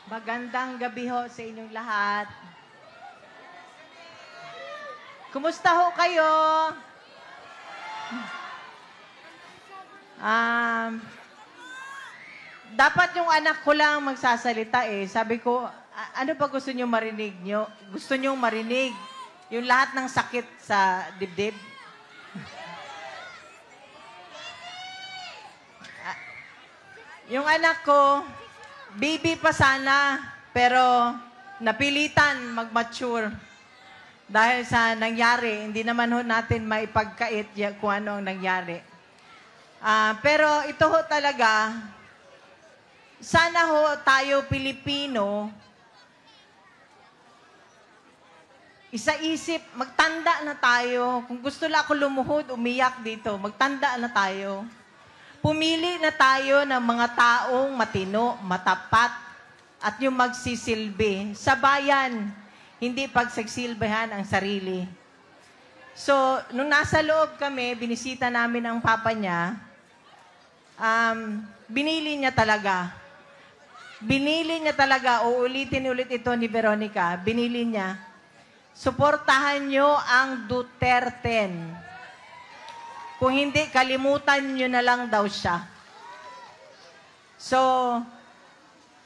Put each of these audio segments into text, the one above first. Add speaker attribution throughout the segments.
Speaker 1: Magandang gabi ho sa inyong lahat. Kumusta ho kayo? Dapat yung anak ko lang magsasalita eh. Sabi ko, ano ba gusto nyo marinig nyo? Gusto nyo marinig yung lahat ng sakit sa dibdib? Yung anak ko, baby pa sana, pero napilitan mag-mature. Dahil sa nangyari, hindi naman ho natin maipagkait kung ano ang nangyari. Pero ito ho talaga, sana ho tayo Pilipino, isa-isip, magtanda na tayo. Kung gusto lang ako lumuhod, umiyak dito, magtanda na tayo. Pumili na tayo ng mga taong matino, matapat, at yung magsisilbi sa bayan, hindi pagsasilbihan ang sarili. So, nung nasa loob kami, binisita namin ang papa niya, binili niya talaga. Binili niya talaga, uulitin ulit ito ni Veronica, binili niya, suportahan niyo ang Duterte. Kung hindi, kalimutan nyo na lang daw siya. So,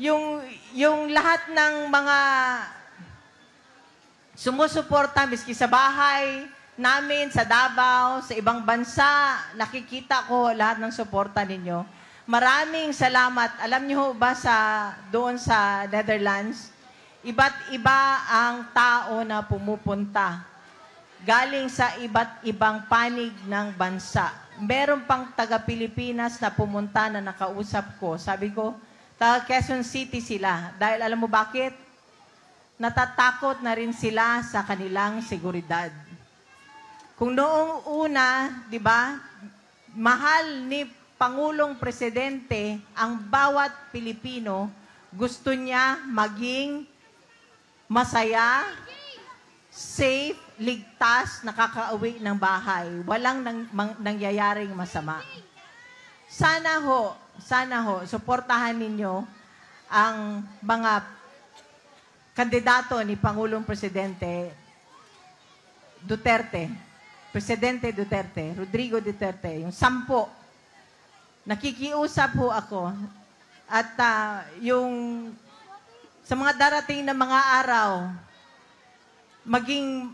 Speaker 1: yung lahat ng mga sumusuporta, miski sa bahay namin, sa Davao, sa ibang bansa, nakikita ko lahat ng suporta ninyo. Maraming salamat. Alam niyo ba doon sa Netherlands, iba't iba ang tao na pumupunta galing sa iba't ibang panig ng bansa. Meron pang taga-Pilipinas na pumunta na nakausap ko. Sabi ko, taga Quezon City sila. Dahil alam mo bakit? Natatakot na rin sila sa kanilang seguridad. Kung noong una, di ba, mahal ni Pangulong Presidente ang bawat Pilipino, gusto niya maging masaya, safe, ligtas, nakakauwi ng bahay. Walang nangyayaring masama. Sana ho, suportahan ninyo ang mga kandidato ni Pangulong Presidente Duterte. Presidente Duterte, Rodrigo Duterte, yung 10. Nakikiusap ho ako. At sa mga darating na mga araw, maging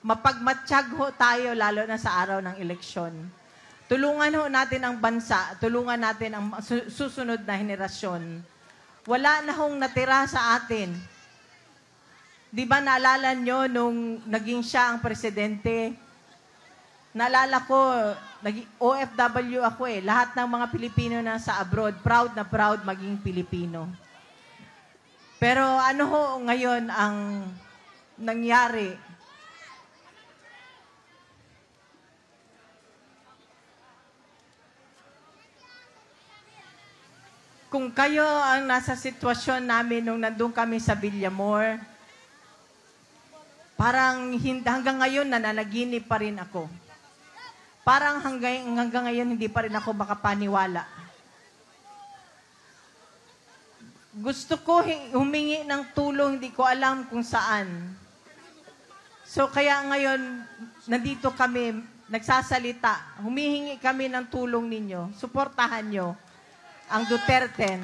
Speaker 1: mapagmatsyag ho tayo lalo na sa araw ng eleksyon. Tulungan ho natin ang bansa, tulungan natin ang susunod na henerasyon. Wala na hong natira sa atin. Di ba naalala nyo nung naging siya ang presidente? Naalala ko, OFW ako eh. Lahat ng mga Pilipino na sa abroad, proud na proud maging Pilipino. Pero ano ho ngayon ang nangyari? Kung kayo ang nasa sitwasyon namin nung nandun kami sa Villamor, parang hanggang ngayon nananaginip pa rin ako. Parang hanggang ngayon hindi pa rin ako makapaniwala. Gusto ko humingi ng tulong, hindi ko alam kung saan. So kaya ngayon, nandito kami, nagsasalita, humihingi kami ng tulong ninyo, suportahan nyo ang Duterte.